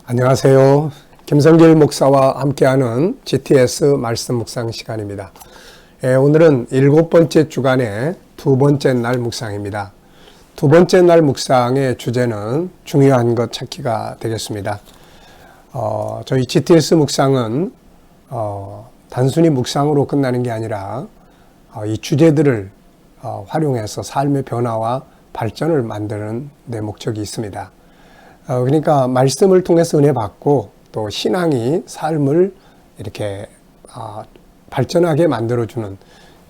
안녕하세요. 김성길 목사와 함께하는 GTS 말씀 묵상 시간입니다. 오늘은 7번째 주간의 두 번째 날 묵상입니다. 두 번째 날 묵상의 주제는 중요한 것 찾기가 되겠습니다. 저희 GTS 묵상은 단순히 묵상으로 끝나는 게 아니라 이 주제들을 활용해서 삶의 변화와 발전을 만드는 내 목적이 있습니다. 그러니까 말씀을 통해서 은혜 받고 또 신앙이 삶을 이렇게 발전하게 만들어주는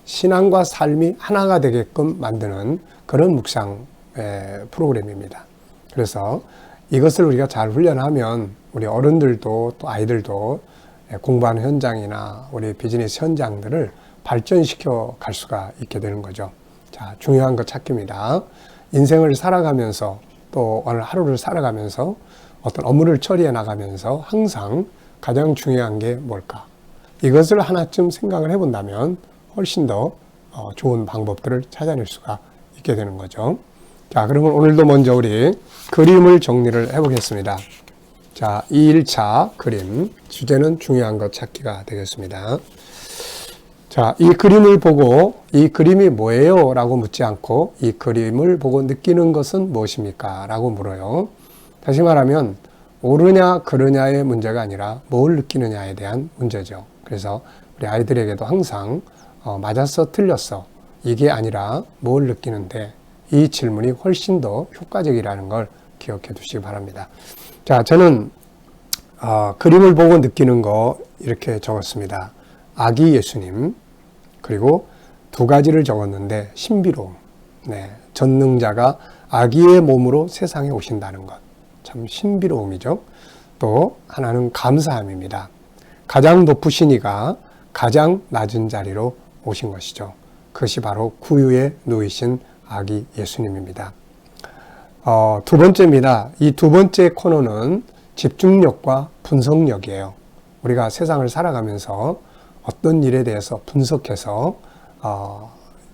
신앙과 삶이 하나가 되게끔 만드는 그런 묵상 프로그램입니다. 그래서 이것을 우리가 잘 훈련하면 우리 어른들도 또 아이들도 공부하는 현장이나 우리 비즈니스 현장들을 발전시켜 갈 수가 있게 되는 거죠. 자, 중요한 것 찾기입니다. 인생을 살아가면서 또 오늘 하루를 살아가면서 어떤 업무를 처리해 나가면서 항상 가장 중요한 게 뭘까? 이것을 하나쯤 생각을 해본다면 훨씬 더 좋은 방법들을 찾아낼 수가 있게 되는 거죠. 자, 그러면 오늘도 먼저 우리 그림을 정리를 해보겠습니다. 자, 2일차 그림, 주제는 중요한 것 찾기가 되겠습니다. 자, 이 그림을 보고 이 그림이 뭐예요? 라고 묻지 않고 이 그림을 보고 느끼는 것은 무엇입니까? 라고 물어요. 다시 말하면 옳으냐 그르냐의 문제가 아니라 뭘 느끼느냐에 대한 문제죠. 그래서 우리 아이들에게도 항상 맞았어 틀렸어 이게 아니라 뭘 느끼는데 이 질문이 훨씬 더 효과적이라는 걸 기억해 두시기 바랍니다. 자, 저는 그림을 보고 느끼는 거 이렇게 적었습니다. 아기 예수님, 그리고 두 가지를 적었는데 신비로움, 전능자가 아기의 몸으로 세상에 오신다는 것, 참 신비로움이죠. 또 하나는 감사함입니다. 가장 높으신 이가 가장 낮은 자리로 오신 것이죠. 그것이 바로 구유에 누이신 아기 예수님입니다. 두 번째입니다. 이 두 번째 코너는 집중력과 분석력이에요. 우리가 세상을 살아가면서 어떤 일에 대해서 분석해서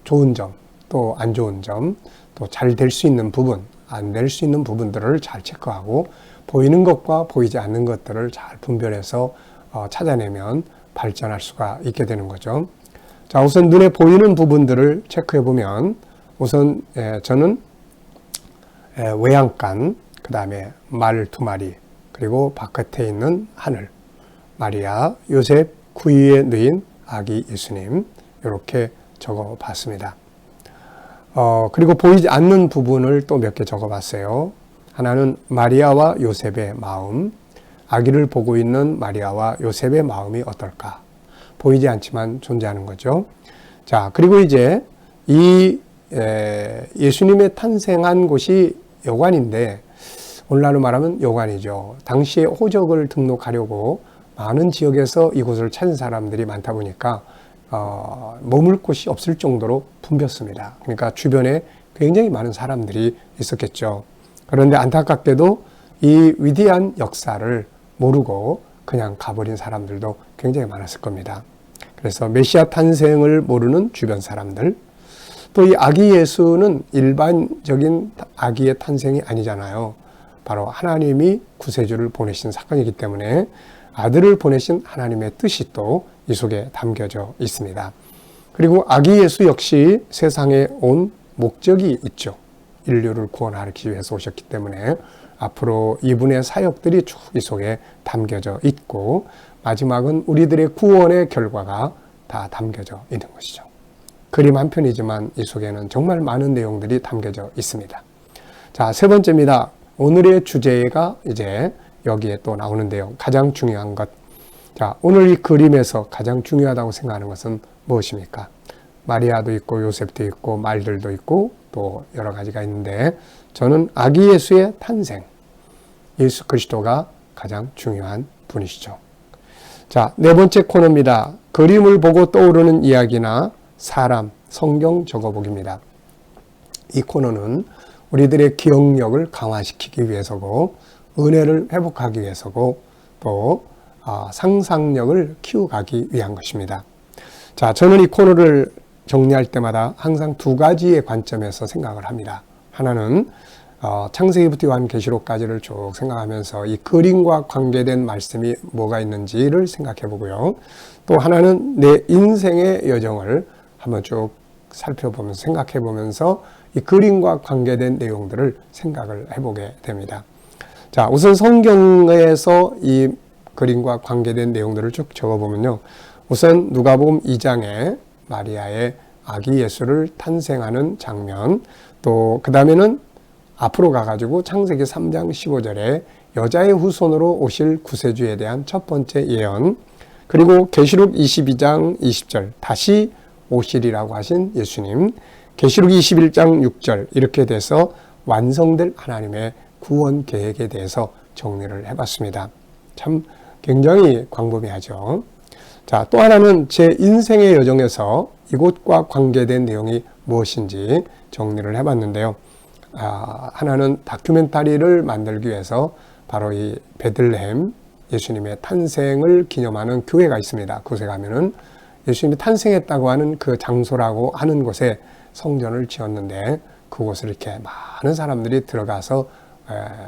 좋은 점, 또 안 좋은 점, 또 잘 될 수 있는 부분, 안 될 수 있는 부분들을 잘 체크하고 보이는 것과 보이지 않는 것들을 잘 분별해서 찾아내면 발전할 수가 있게 되는 거죠. 자, 우선 눈에 보이는 부분들을 체크해 보면 우선 저는 외양간, 그 다음에 말 두 마리, 그리고 바깥에 있는 하늘, 마리아, 요셉, 구유에 누인 아기 예수님 이렇게 적어 봤습니다. 그리고 보이지 않는 부분을 또 몇 개 적어 봤어요. 하나는 마리아와 요셉의 마음, 아기를 보고 있는 마리아와 요셉의 마음이 어떨까? 보이지 않지만 존재하는 거죠. 자, 그리고 이제 이 예수님의 탄생한 곳이 여관인데 오늘날로 말하면 여관이죠. 당시에 호적을 등록하려고 많은 지역에서 이곳을 찾은 사람들이 많다 보니까 머물 곳이 없을 정도로 붐볐습니다. 그러니까 주변에 굉장히 많은 사람들이 있었겠죠. 그런데 안타깝게도 이 위대한 역사를 모르고 그냥 가버린 사람들도 굉장히 많았을 겁니다. 그래서 메시아 탄생을 모르는 주변 사람들, 또 이 아기 예수는 일반적인 아기의 탄생이 아니잖아요. 바로 하나님이 구세주를 보내신 사건이기 때문에 아들을 보내신 하나님의 뜻이 또 이 속에 담겨져 있습니다. 그리고 아기 예수 역시 세상에 온 목적이 있죠. 인류를 구원하기 위해서 오셨기 때문에 앞으로 이분의 사역들이 쭉 이 속에 담겨져 있고 마지막은 우리들의 구원의 결과가 다 담겨져 있는 것이죠. 그림 한 편이지만 이 속에는 정말 많은 내용들이 담겨져 있습니다. 자, 세 번째입니다. 오늘의 주제가 이제 여기에 또 나오는데요. 가장 중요한 것. 자, 오늘 이 그림에서 가장 중요하다고 생각하는 것은 무엇입니까? 마리아도 있고 요셉도 있고 말들도 있고 또 여러 가지가 있는데 저는 아기 예수의 탄생, 예수 그리스도가 가장 중요한 분이시죠. 자, 네 번째 코너입니다. 그림을 보고 떠오르는 이야기나 사람, 성경 적어보기입니다. 이 코너는 우리들의 기억력을 강화시키기 위해서고 은혜를 회복하기 위해서고 또 상상력을 키워가기 위한 것입니다. 자, 저는 이 코너를 정리할 때마다 항상 두 가지의 관점에서 생각을 합니다. 하나는 창세기부터 요한계시록까지를 쭉 생각하면서 이 그림과 관계된 말씀이 뭐가 있는지를 생각해 보고요. 또 하나는 내 인생의 여정을 한번 쭉 살펴보면서 생각해 보면서 이 그림과 관계된 내용들을 생각을 해보게 됩니다. 자, 우선 성경에서 이 그림과 관계된 내용들을 쭉 적어보면요. 우선 누가복음 2장에 마리아의 아기 예수를 탄생하는 장면, 또 그 다음에는 앞으로 가가지고 창세기 3장 15절에 여자의 후손으로 오실 구세주에 대한 첫 번째 예언, 그리고 계시록 22장 20절 다시 오시리라고 하신 예수님, 계시록 21장 6절 이렇게 돼서 완성될 하나님의 구원 계획에 대해서 정리를 해봤습니다. 참 굉장히 광범위하죠. 자, 또 하나는 제 인생의 여정에서 이곳과 관계된 내용이 무엇인지 정리를 해봤는데요. 하나는 다큐멘터리를 만들기 위해서 바로 이 베들레헴 예수님의 탄생을 기념하는 교회가 있습니다. 그곳에 가면은 예수님이 탄생했다고 하는 그 장소라고 하는 곳에 성전을 지었는데 그곳을 이렇게 많은 사람들이 들어가서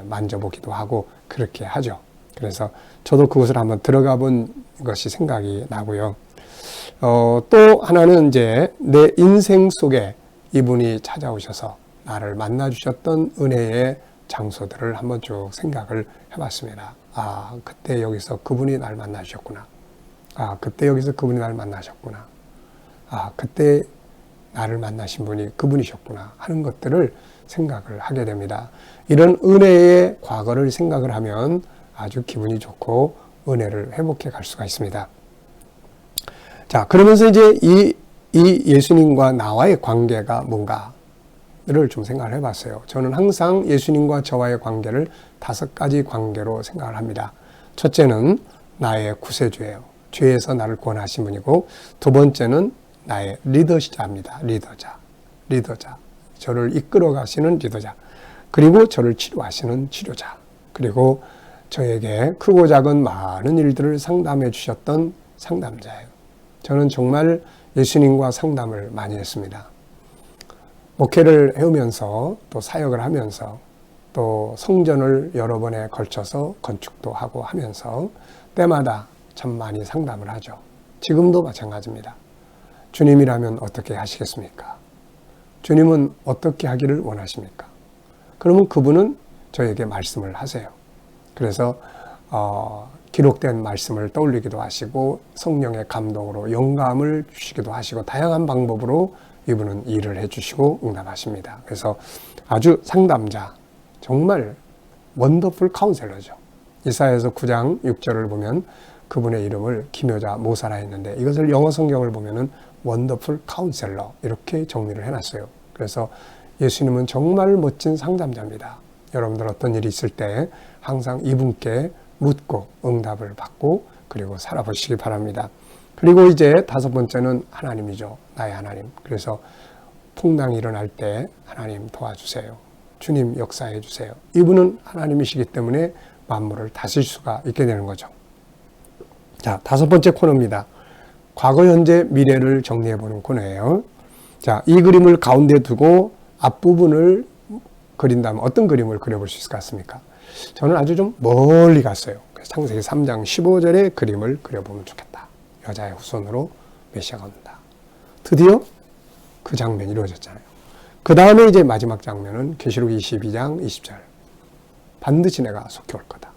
만져보기도 하고 그렇게 하죠. 그래서 저도 그곳을 한번 들어가 본 것이 생각이 나고요. 또 하나는 이제 내 인생 속에 이분이 찾아오셔서 나를 만나주셨던 은혜의 장소들을 한번 쭉 생각을 해봤습니다. 그때 여기서 그분이 날 만나주셨구나. 그때 여기서 그분이 날 만나셨구나. 그때 나를 만나신 분이 그분이셨구나 하는 것들을 생각을 하게 됩니다. 이런 은혜의 과거를 생각을 하면 아주 기분이 좋고 은혜를 회복해 갈 수가 있습니다. 자, 그러면서 이제 이 예수님과 나와의 관계가 뭔가를 좀 생각을 해봤어요. 저는 항상 예수님과 저와의 관계를 5가지 관계로 생각을 합니다. 첫째는 나의 구세주예요. 죄에서 나를 구원하신 분이고, 두 번째는 나의 리더자입니다. 리더자. 저를 이끌어 가시는 리더자. 그리고 저를 치료하시는 치료자. 그리고 저에게 크고 작은 많은 일들을 상담해 주셨던 상담자예요. 저는 정말 예수님과 상담을 많이 했습니다. 목회를 해오면서 또 사역을 하면서 또 성전을 여러 번에 걸쳐서 건축도 하고 하면서 때마다 참 많이 상담을 하죠. 지금도 마찬가지입니다. 주님이라면 어떻게 하시겠습니까? 주님은 어떻게 하기를 원하십니까? 그러면 그분은 저에게 말씀을 하세요. 그래서 기록된 말씀을 떠올리기도 하시고 성령의 감동으로 영감을 주시기도 하시고 다양한 방법으로 이분은 일을 해주시고 응답하십니다. 그래서 아주 상담자, 정말 원더풀 카운셀러죠. 이사야서 9장 6절을 보면 그분의 이름을 기묘자 모사라 했는데 이것을 영어 성경을 보면은 원더풀 카운셀러 이렇게 정리를 해놨어요. 그래서 예수님은 정말 멋진 상담자입니다. 여러분들 어떤 일이 있을 때 항상 이분께 묻고 응답을 받고 그리고 살아보시기 바랍니다. 그리고 이제 5번째는 하나님이죠. 나의 하나님. 그래서 풍랑이 일어날 때 하나님 도와주세요. 주님 역사해 주세요. 이분은 하나님이시기 때문에 만물을 다스릴 수가 있게 되는 거죠. 자, 5번째 코너입니다. 과거, 현재, 미래를 정리해보는 코너예요. 자, 이 그림을 가운데 두고 앞부분을 그린다면 어떤 그림을 그려볼 수 있을 것 같습니까? 저는 아주 좀 멀리 갔어요. 그래서 창세기 3장 15절의 그림을 그려보면 좋겠다. 여자의 후손으로 메시아가 온다. 드디어 그 장면이 이루어졌잖아요. 그 다음에 이제 마지막 장면은 계시록 22장 20절. 반드시 내가 속히 올 거다.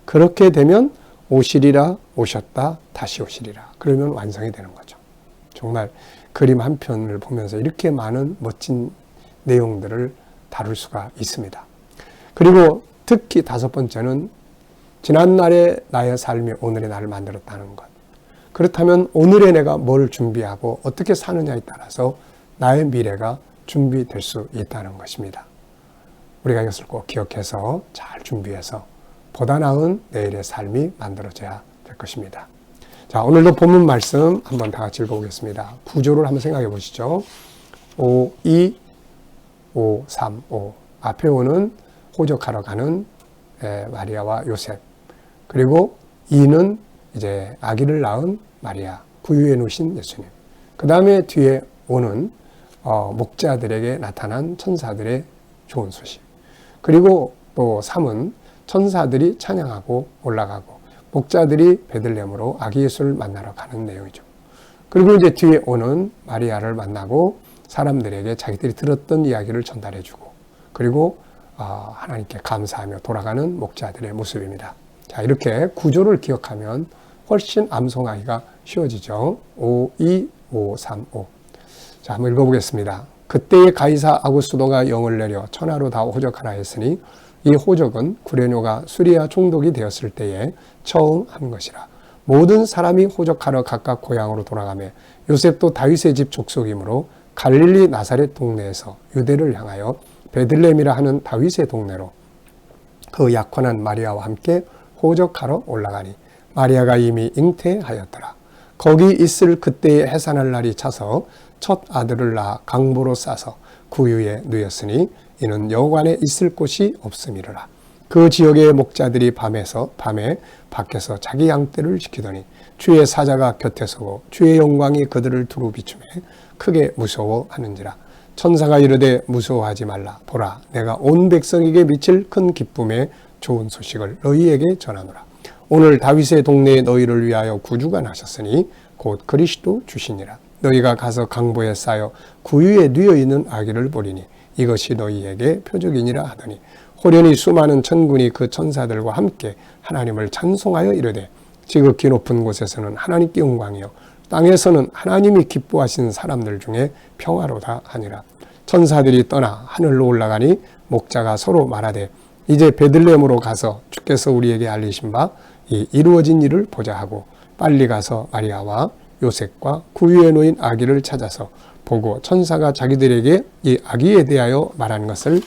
그렇게 되면 오시리라, 오셨다, 다시 오시리라. 그러면 완성이 되는 거죠. 정말 그림 한 편을 보면서 이렇게 많은 멋진 내용들을 다룰 수가 있습니다. 그리고 특히 5번째는 지난날의 나의 삶이 오늘의 나를 만들었다는 것. 그렇다면 오늘의 내가 뭘 준비하고 어떻게 사느냐에 따라서 나의 미래가 준비될 수 있다는 것입니다. 우리가 이것을 꼭 기억해서 잘 준비해서 보다 나은 내일의 삶이 만들어져야 될 것입니다. 자, 오늘도 본문 말씀 한번 다 같이 읽어보겠습니다. 구조를 한번 생각해 보시죠. 5, 2, 5, 3, 5. 앞에 5는 호적하러 가는 마리아와 요셉. 그리고 2는 이제 아기를 낳은 마리아, 구유에 누신 예수님. 그 다음에 뒤에 5는 목자들에게 나타난 천사들의 좋은 소식. 그리고 또 3은 천사들이 찬양하고 올라가고 목자들이 베들레헴으로 아기 예수를 만나러 가는 내용이죠. 그리고 이제 뒤에 오는 마리아를 만나고 사람들에게 자기들이 들었던 이야기를 전달해주고 그리고 하나님께 감사하며 돌아가는 목자들의 모습입니다. 자, 이렇게 구조를 기억하면 훨씬 암송하기가 쉬워지죠. 5, 2, 5, 3, 5. 자, 한번 읽어보겠습니다. 그때의 가이사 아구스도가 영을 내려 천하로 다 호적하라 했으니 이 호적은 구레뇨가 수리아 총독이 되었을 때에 처음 한 것이라. 모든 사람이 호적하러 각각 고향으로 돌아가며 요셉도 다윗의 집 족속이므로 갈릴리 나사렛 동네에서 유대를 향하여 베들레헴이라 하는 다윗의 동네로 그 약혼한 마리아와 함께 호적하러 올라가니 마리아가 이미 잉태하였더라. 거기 있을 그때의 해산할 날이 차서 첫 아들을 낳아 강보로 싸서 구유에 누였으니 이는 여관에 있을 곳이 없음이로라. 그 지역의 목자들이 밤에 밖에서 자기 양떼를 지키더니 주의 사자가 곁에 서고 주의 영광이 그들을 두루 비추매 크게 무서워하는지라. 천사가 이르되 무서워하지 말라. 보라, 내가 온 백성에게 미칠 큰 기쁨의 좋은 소식을 너희에게 전하노라. 오늘 다윗의 동네에 너희를 위하여 구주가 나셨으니 곧 그리스도 주시니라. 너희가 가서 강보에 쌓여 구유에 누워있는 아기를 보리니 이것이 너희에게 표적이니라 하더니 호련히 수많은 천군이 그 천사들과 함께 하나님을 찬송하여 이르되 지극히 높은 곳에서는 하나님께 영광이요 땅에서는 하나님이 기뻐하신 사람들 중에 평화로다 하니라. 천사들이 떠나 하늘로 올라가니 목자가 서로 말하되 이제 베들레헴으로 가서 주께서 우리에게 알리신 바 이 이루어진 일을 보자 하고 빨리 가서 마리아와 요셉과 구유에 놓인 아기를 찾아서 보고 천사가 자기들에게 이 아기에 대하여 말한 것을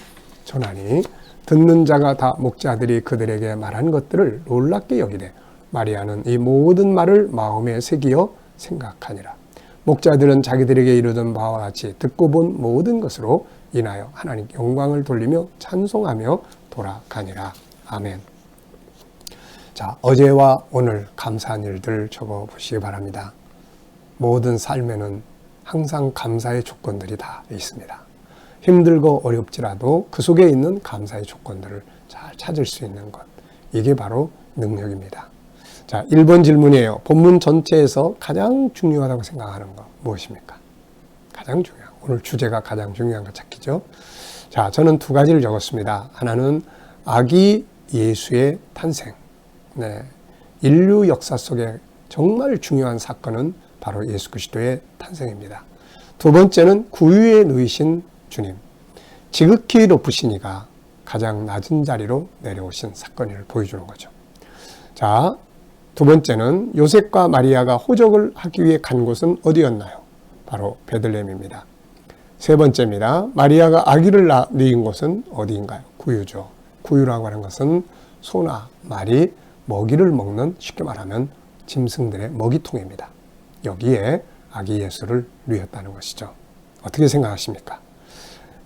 전하니 듣는 자가 다 목자들이 그들에게 말한 것들을 놀랍게 여기되 마리아는 이 모든 말을 마음에 새기어 생각하니라. 목자들은 자기들에게 이르던 바와 같이 듣고 본 모든 것으로 인하여 하나님께 영광을 돌리며 찬송하며 돌아가니라. 아멘. 자, 어제와 오늘 감사한 일들 적어 보시기 바랍니다. 모든 삶에는 항상 감사의 조건들이 다 있습니다. 힘들고 어렵지라도 그 속에 있는 감사의 조건들을 잘 찾을 수 있는 것. 이게 바로 능력입니다. 자, 1번 질문이에요. 본문 전체에서 가장 중요하다고 생각하는 것 무엇입니까? 가장 중요한, 오늘 주제가 가장 중요한 것 찾기죠. 자, 저는 두 가지를 적었습니다. 하나는 아기 예수의 탄생. 네, 인류 역사 속에 정말 중요한 사건은 바로 예수 그리스도의 탄생입니다. 두 번째는 구유에 누이신 주님, 지극히 높으신 이가 가장 낮은 자리로 내려오신 사건을 보여주는 거죠. 자, 두 번째는 요셉과 마리아가 호적을 하기 위해 간 곳은 어디였나요? 바로 베들레헴입니다. 세 번째입니다. 마리아가 아기를 낳은 곳은 어디인가요? 구유죠. 구유라고 하는 것은 소나 말이 먹이를 먹는, 쉽게 말하면 짐승들의 먹이통입니다. 여기에 아기 예수를 누였다는 것이죠. 어떻게 생각하십니까?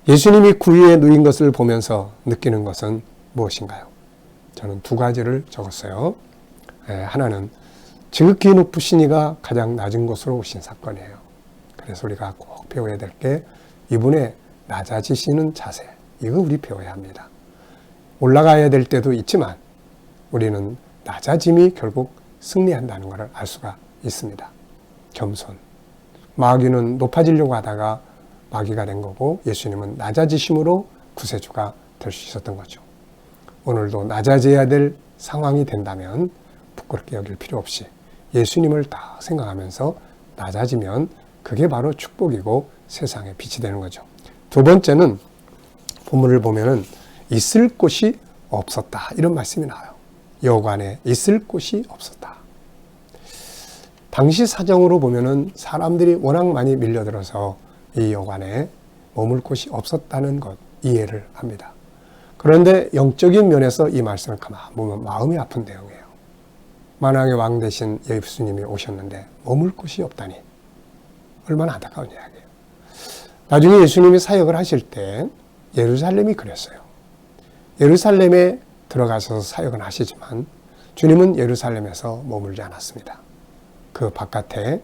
예수님이 구유에 누인 것을 보면서 느끼는 것은 무엇인가요? 저는 두 가지를 적었어요. 하나는 지극히 높으신 이가 가장 낮은 곳으로 오신 사건이에요. 그래서 우리가 꼭 배워야 될 게 이분의 낮아지시는 자세, 이거 우리 배워야 합니다. 올라가야 될 때도 있지만 우리는 낮아짐이 결국 승리한다는 것을 알 수가 있습니다. 겸손. 마귀는 높아지려고 하다가 마귀가 된 거고 예수님은 낮아지심으로 구세주가 될 수 있었던 거죠. 오늘도 낮아져야 될 상황이 된다면 부끄럽게 여길 필요 없이 예수님을 다 생각하면서 낮아지면 그게 바로 축복이고 세상의 빛이 되는 거죠. 두 번째는 본문을 보면은 있을 곳이 없었다, 이런 말씀이 나와요. 여관에 있을 곳이 없었다. 당시 사정으로 보면은 사람들이 워낙 많이 밀려들어서 이 여관에 머물 곳이 없었다는 것 이해를 합니다. 그런데 영적인 면에서 이 말씀을 가만 보면 마음이 아픈 내용이에요. 만왕의 왕 되신 예수님이 오셨는데 머물 곳이 없다니 얼마나 안타까운 이야기예요. 나중에 예수님이 사역을 하실 때 예루살렘이 그랬어요. 예루살렘에 들어가셔서 사역은 하시지만 주님은 예루살렘에서 머물지 않았습니다. 그 바깥에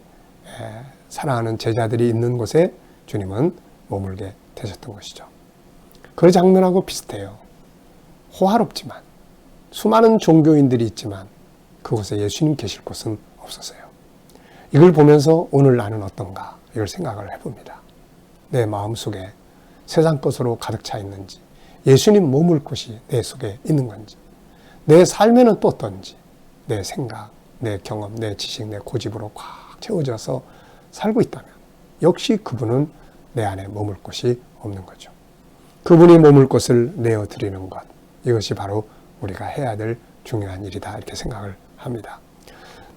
사랑하는 제자들이 있는 곳에 주님은 머물게 되셨던 것이죠. 그 장면하고 비슷해요. 호화롭지만 수많은 종교인들이 있지만 그곳에 예수님 계실 곳은 없었어요. 이걸 보면서 오늘 나는 어떤가 이걸 생각을 해봅니다. 내 마음속에 세상 것으로 가득 차 있는지, 예수님 머물 곳이 내 속에 있는 건지, 내 삶에는 또 어떤지, 내 생각, 내 경험, 내 지식, 내 고집으로 꽉 채워져서 살고 있다면 역시 그분은 내 안에 머물 곳이 없는 거죠. 그분이 머물 곳을 내어드리는 것, 이것이 바로 우리가 해야 될 중요한 일이다 이렇게 생각을 합니다.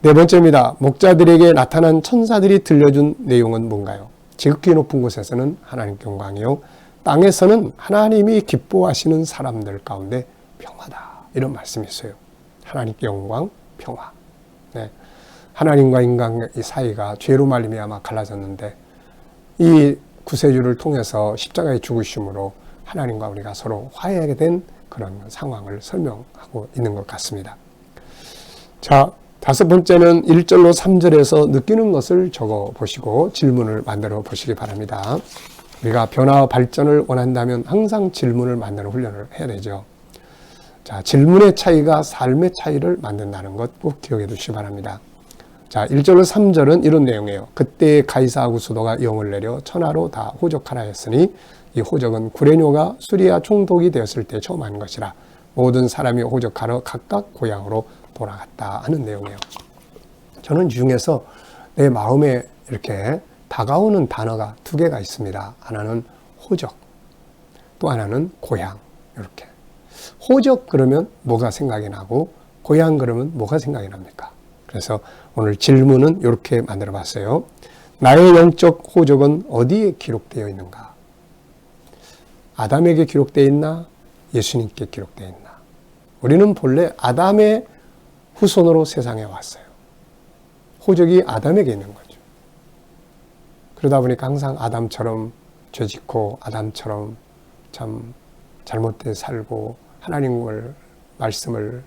네 번째입니다. 목자들에게 나타난 천사들이 들려준 내용은 뭔가요? 지극히 높은 곳에서는 하나님께 영광이요, 땅에서는 하나님이 기뻐하시는 사람들 가운데 평화다, 이런 말씀이 있어요. 하나님께 영광, 평화. 네. 하나님과 인간의 사이가 죄로 말미암아 갈라졌는데 이 구세주를 통해서 십자가의 죽으심으로 하나님과 우리가 서로 화해하게 된 그런 상황을 설명하고 있는 것 같습니다. 자, 다섯 번째는 1절로 3절에서 느끼는 것을 적어 보시고 질문을 만들어 보시기 바랍니다. 우리가 변화와 발전을 원한다면 항상 질문을 만드는 훈련을 해야 되죠. 자, 질문의 차이가 삶의 차이를 만든다는 것 꼭 기억해 두시기 바랍니다. 자, 1절로 3절은 이런 내용이에요. 그때 가이사 아구스도가 영을 내려 천하로 다 호적하라 했으니 이 호적은 구레뇨가 수리아 총독이 되었을 때 처음 한 것이라 모든 사람이 호적하러 각각 고향으로 돌아갔다 하는 내용이에요. 저는 이 중에서 내 마음에 이렇게 다가오는 단어가 두 개가 있습니다. 하나는 호적, 또 하나는 고향. 이렇게 호적 그러면 뭐가 생각이 나고 고향 그러면 뭐가 생각이 납니까? 그래서 오늘 질문은 이렇게 만들어 봤어요. 나의 영적 호적은 어디에 기록되어 있는가? 아담에게 기록되어 있나? 예수님께 기록되어 있나? 우리는 본래 아담의 후손으로 세상에 왔어요. 호적이 아담에게 있는 거죠. 그러다 보니까 항상 아담처럼 죄짓고 아담처럼 참 잘못되게 살고 하나님을 말씀을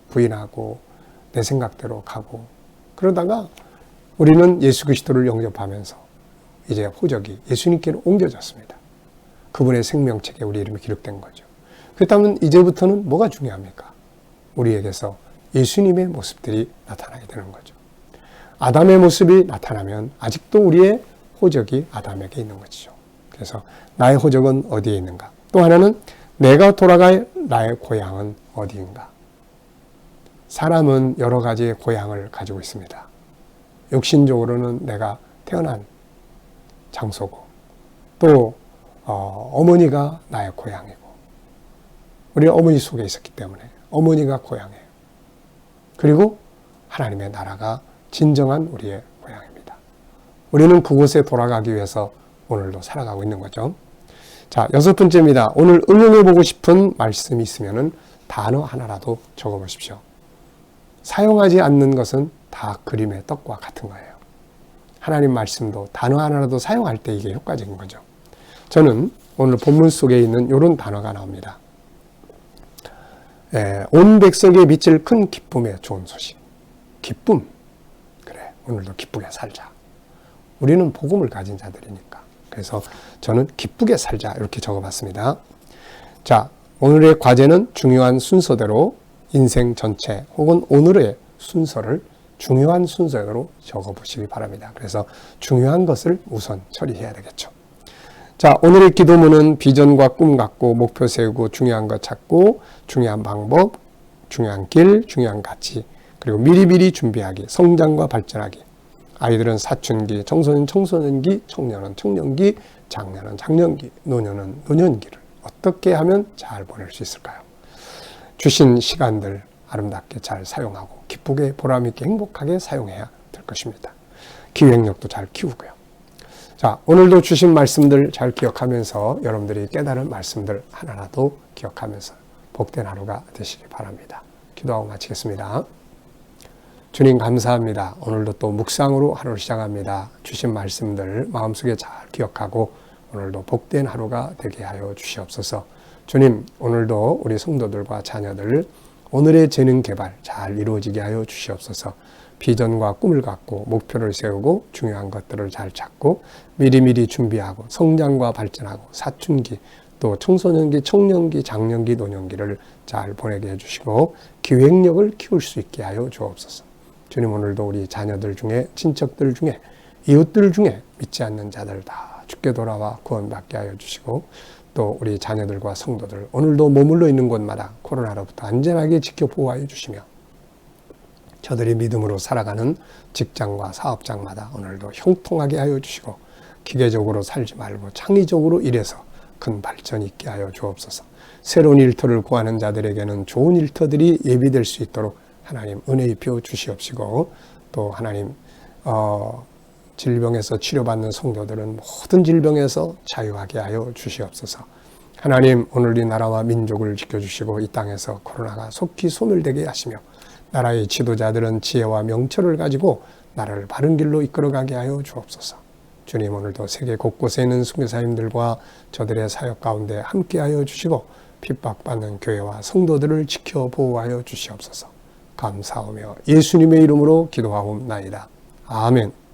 부인하고 내 생각대로 가고 그러다가 우리는 예수 그리스도를 영접하면서 이제 호적이 예수님께로 옮겨졌습니다. 그분의 생명책에 우리 이름이 기록된 거죠. 그렇다면 이제부터는 뭐가 중요합니까? 우리에게서 예수님의 모습들이 나타나게 되는 거죠. 아담의 모습이 나타나면 아직도 우리의 호적이 아담에게 있는 것이죠. 그래서 나의 호적은 어디에 있는가? 또 하나는 내가 돌아갈 나의 고향은 어디인가? 사람은 여러 가지의 고향을 가지고 있습니다. 육신적으로는 내가 태어난 장소고 또 어머니가 나의 고향이고 우리는 어머니 속에 있었기 때문에 어머니가 고향이에요. 그리고 하나님의 나라가 진정한 우리의 고향입니다. 우리는 그곳에 돌아가기 위해서 오늘도 살아가고 있는 거죠. 자, 여섯 번째입니다. 오늘 응용해보고 싶은 말씀이 있으면 단어 하나라도 적어보십시오. 사용하지 않는 것은 다 그림의 떡과 같은 거예요. 하나님 말씀도 단어 하나라도 사용할 때 이게 효과적인 거죠. 저는 오늘 본문 속에 있는 이런 단어가 나옵니다. 온 백성에 미칠 큰 기쁨의 좋은 소식. 기쁨. 그래, 오늘도 기쁘게 살자. 우리는 복음을 가진 자들이니까. 그래서 저는 기쁘게 살자 이렇게 적어봤습니다. 자, 오늘의 과제는 중요한 순서대로 인생 전체 혹은 오늘의 순서를 중요한 순서대로 적어보시기 바랍니다. 그래서 중요한 것을 우선 처리해야 되겠죠. 자, 오늘의 기도문은 비전과 꿈 갖고 목표 세우고 중요한 것 찾고 중요한 방법, 중요한 길, 중요한 가치, 그리고 미리미리 준비하기, 성장과 발전하기. 아이들은 사춘기, 청소년 청소년기, 청년은 청년기, 장년은 장년기, 노년은 노년기를 어떻게 하면 잘 보낼 수 있을까요? 주신 시간들 아름답게 잘 사용하고 기쁘게 보람있게 행복하게 사용해야 될 것입니다. 기획력도 잘 키우고요. 자, 오늘도 주신 말씀들 잘 기억하면서 여러분들이 깨달은 말씀들 하나라도 기억하면서 복된 하루가 되시기 바랍니다. 기도하고 마치겠습니다. 주님 감사합니다. 오늘도 또 묵상으로 하루를 시작합니다. 주신 말씀들 마음속에 잘 기억하고 오늘도 복된 하루가 되게 하여 주시옵소서. 주님, 오늘도 우리 성도들과 자녀들 오늘의 재능 개발 잘 이루어지게 하여 주시옵소서. 비전과 꿈을 갖고 목표를 세우고 중요한 것들을 잘 찾고 미리미리 준비하고 성장과 발전하고 사춘기, 또 청소년기, 청년기, 장년기, 노년기를 잘 보내게 해주시고 기획력을 키울 수 있게 하여 주옵소서. 주님, 오늘도 우리 자녀들 중에, 친척들 중에, 이웃들 중에 믿지 않는 자들 다 주께 돌아와 구원받게 하여 주시고, 또 우리 자녀들과 성도들 오늘도 머물러 있는 곳마다 코로나로부터 안전하게 지켜 보호하여 주시며, 저들이 믿음으로 살아가는 직장과 사업장마다 오늘도 형통하게 하여 주시고, 기계적으로 살지 말고 창의적으로 일해서 큰 발전이 있게 하여 주옵소서. 새로운 일터를 구하는 자들에게는 좋은 일터들이 예비될 수 있도록 하나님 은혜 입혀 주시옵시고, 또 하나님 질병에서 치료받는 성도들은 모든 질병에서 자유하게 하여 주시옵소서. 하나님, 오늘 이 나라와 민족을 지켜주시고 이 땅에서 코로나가 속히 소멸되게 하시며, 나라의 지도자들은 지혜와 명철을 가지고 나라를 바른 길로 이끌어가게 하여 주옵소서. 주님, 오늘도 세계 곳곳에 있는 선교사님들과 저들의 사역 가운데 함께하여 주시고 핍박받는 교회와 성도들을 지켜 보호하여 주시옵소서. 감사하며 예수님의 이름으로 기도하옵나이다. 아멘.